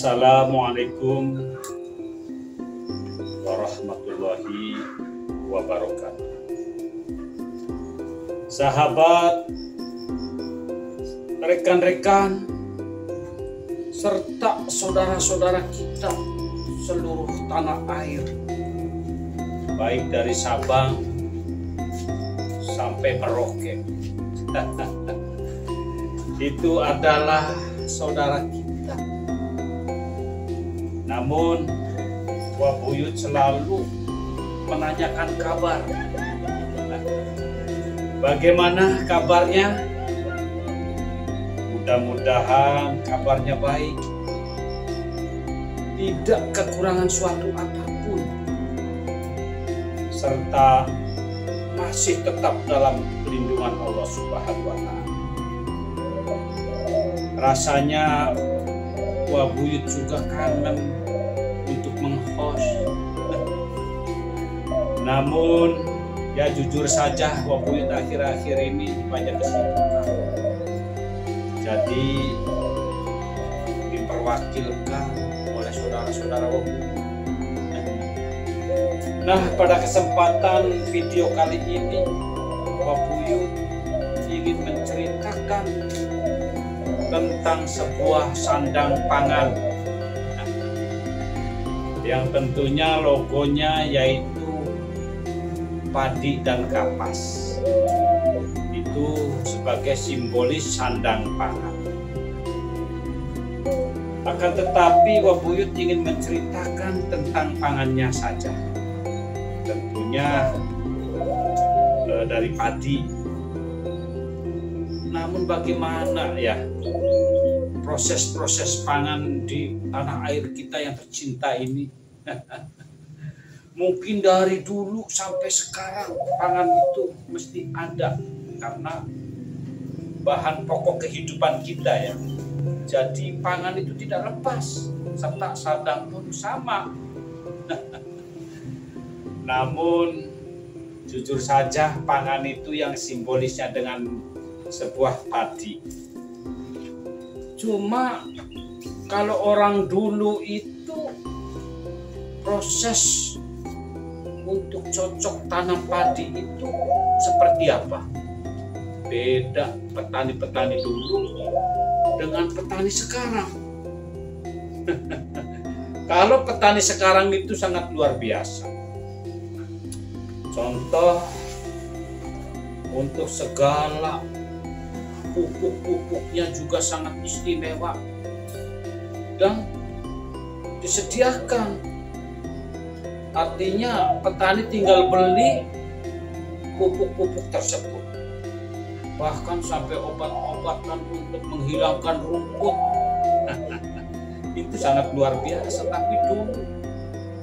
Assalamualaikum warahmatullahi wabarakatuh. Sahabat, rekan-rekan, serta saudara-saudara kita seluruh tanah air, baik dari Sabang sampai Merauke, itu adalah saudara kita. Namun Wah Buyut selalu menanyakan kabar. Bagaimana kabarnya? Mudah-mudahan kabarnya baik, tidak kekurangan suatu apapun, serta masih tetap dalam perlindungan Allah Subhanahu wa Ta'ala. Rasanya Wah Buyut juga kangen untuk meng-host. Namun ya jujur saja Wah Buyut akhir-akhir ini banyak kesibukan. Jadi diperwakilkan oleh saudara-saudara Wah Buyut. Nah, pada kesempatan video kali ini Wah Buyut ingin menceritakan tentang sebuah sandang pangan yang tentunya logonya yaitu padi dan kapas. Itu sebagai simbolis sandang pangan. Akan tetapi Wah Buyut ingin menceritakan tentang pangannya saja. Tentunya dari padi. Namun bagaimana ya proses-proses pangan di tanah air kita yang tercinta ini? Mungkin dari dulu sampai sekarang pangan itu mesti ada karena bahan pokok kehidupan kita ya. Jadi pangan itu tidak lepas, serta sandang pun sama. Namun jujur saja pangan itu yang simbolisnya dengan sebuah padi. Cuma kalau orang dulu itu proses untuk cocok tanam padi itu seperti apa? Beda petani-petani dulu dengan petani sekarang. Kalau petani sekarang itu sangat luar biasa. Contoh untuk segala pupuk-pupuknya juga sangat istimewa dan disediakan. Artinya petani tinggal beli pupuk-pupuk tersebut. Bahkan sampai obat-obatan untuk menghilangkan rumput. Itu sangat luar biasa. Tapi dulu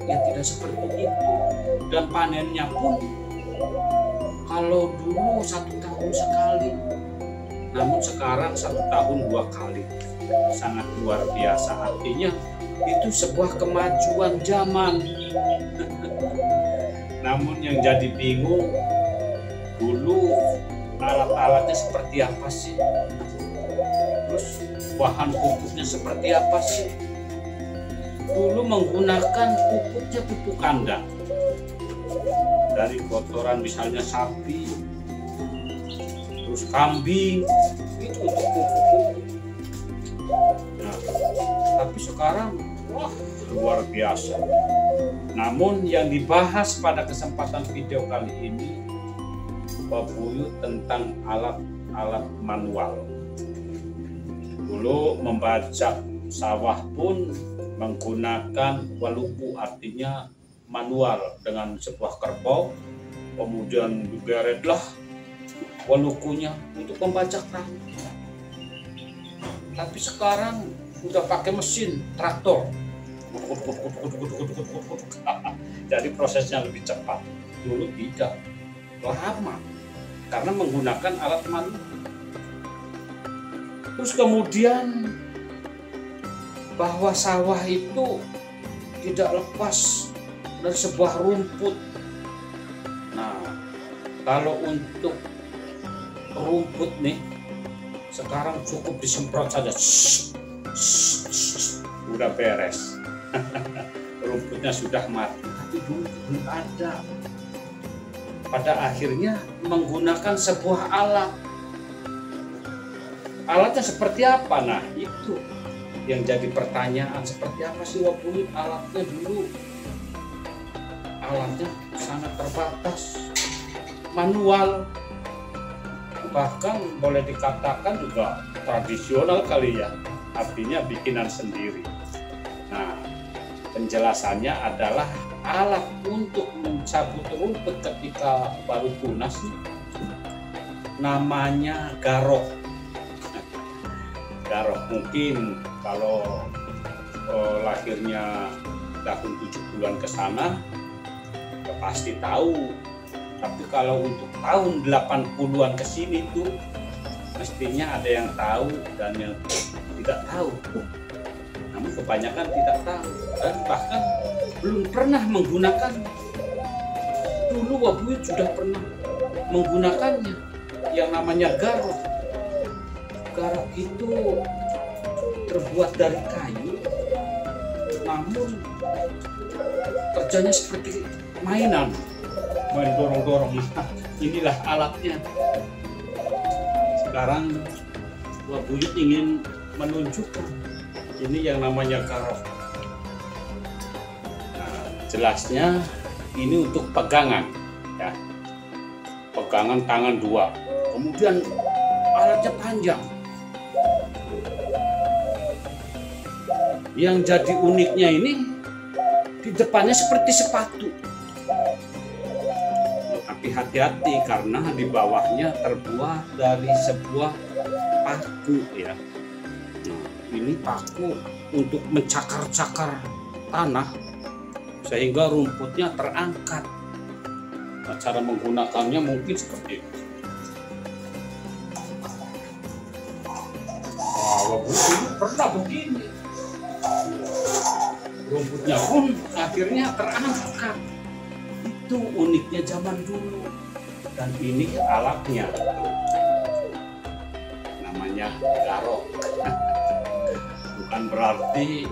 ya tidak seperti itu. Dan panennya pun kalau dulu 1 tahun sekali, namun sekarang 1 tahun 2 kali. Sangat luar biasa. Artinya itu sebuah kemajuan zaman. Namun yang jadi bingung, dulu alat-alatnya seperti apa sih? Terus bahan pupuknya seperti apa sih? Dulu menggunakan pupuknya pupuk kandang. Dari kotoran misalnya sapi, terus kambing, itu untuk pupuk. Nah, tapi sekarang wah luar biasa. Namun yang dibahas pada kesempatan video kali ini Wah Buyut tentang alat-alat manual. Dulu membajak sawah pun menggunakan waluku, artinya manual dengan sebuah kerbau, kemudian digeretlah walukunya untuk membajak tanah. Tapi sekarang sudah pakai mesin traktor. Jadi prosesnya lebih cepat. Dulu tidak, lama karena menggunakan alat manual. Terus kemudian bahwa sawah itu tidak lepas dari sebuah rumput. Nah, kalau untuk rumput nih sekarang cukup disemprot saja. udah beres. Rumputnya sudah mati, tapi dulu belum ada. Pada akhirnya menggunakan sebuah alat. Alatnya seperti apa? Nah, itu yang jadi pertanyaan, seperti apa sih Wak Buyut alatnya dulu? Alatnya sangat terbatas, manual, bahkan boleh dikatakan juga tradisional kali ya, artinya bikinan sendiri. Nah, penjelasannya adalah alat untuk mencabut rumput ketika baru tunas, namanya garok. Garok mungkin kalau lahirnya tahun 70-an ke sana ya pasti tahu, tapi kalau untuk tahun 80-an ke sini tuh mestinya ada yang tahu dan yang tidak tahu. Namun kebanyakan tidak tahu dan bahkan belum pernah menggunakan. Dulu Wak Buyut sudah pernah menggunakannya, yang namanya garok. Garok itu terbuat dari kayu, namun kerjanya seperti mainan, main dorong-dorong. Nah, inilah alatnya. Sekarang Wak Buyut ingin menunjukkan ini yang namanya garok. Nah, jelasnya ini untuk pegangan, ya, pegangan tangan dua. Kemudian alatnya panjang. Yang jadi uniknya ini di depannya seperti sepatu. Tapi hati-hati karena di bawahnya terbuat dari sebuah paku, ya. Nah, ini paku untuk mencakar-cakar tanah sehingga rumputnya terangkat. Nah, cara menggunakannya mungkin seperti itu. Wah, pernah begini. Rumputnya pun akhirnya terangkat. Itu uniknya zaman dulu. Dan ini alatnya, namanya garok. Bukan berarti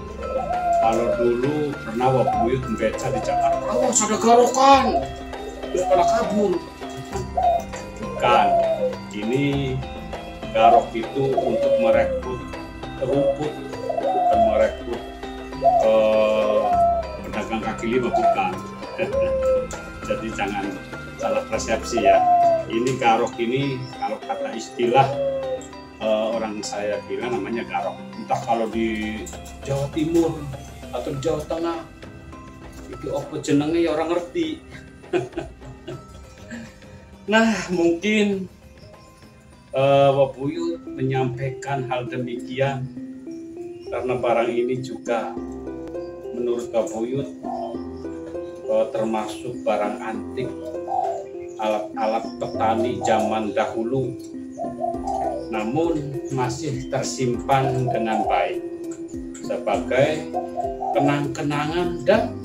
kalau dulu pernah Wak Buyut membaca di Jakarta, awas ada garokan, terus pada kabur. Bukan, ini garok itu untuk merekrut rumput, bukan merekrut pedagang kaki lima, bukan. Jadi jangan salah persepsi ya. Ini garok ini kalau kata istilah orang saya bilang namanya garok. Entah kalau di Jawa Timur atau di Jawa Tengah itu apa jenenge ya orang ngerti. Nah, mungkin Wak Buyut menyampaikan hal demikian karena barang ini juga menurut Wak Buyut termasuk barang antik, alat-alat petani zaman dahulu, namun masih tersimpan dengan baik sebagai kenang-kenangan dan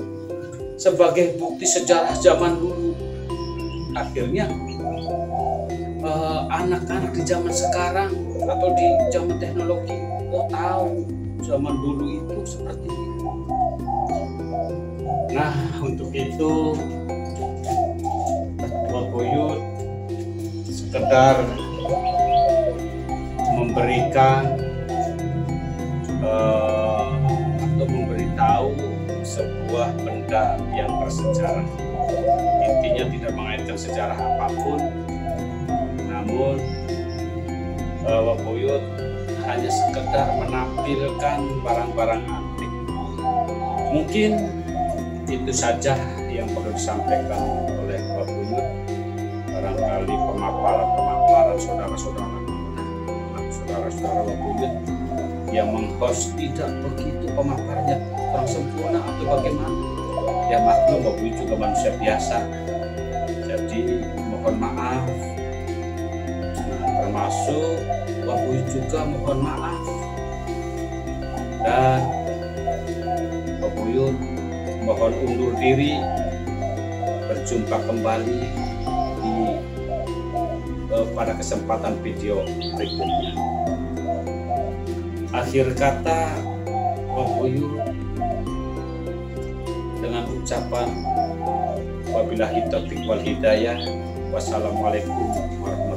sebagai bukti sejarah zaman dulu. Akhirnya anak-anak di zaman sekarang atau di zaman teknologi tahu zaman dulu itu seperti itu. Nah, untuk itu Wak Buyut sekedar memberikan atau memberitahu sebuah benda yang bersejarah. Intinya tidak mengaitkan sejarah apapun, namun Wak Buyut hanya sekedar menampilkan barang-barang antik. Mungkin itu saja yang perlu disampaikan oleh Wak Buyut. Barangkali pemaparan saudara-saudara Wak Buyut yang meng-host tidak begitu pemaparannya kurang sempurna atau bagaimana. Ya maklum, Wak Buyut juga manusia biasa. Jadi mohon maaf. Nah, termasuk Wak Buyut juga mohon maaf. Dan Wak Buyut mohon undur diri, berjumpa kembali pada kesempatan video berikutnya. Akhir kata, Wahyuru dengan ucapan wabillahi taufiq wal hidayah. Wassalamualaikum warahmatullahi wabarakatuh.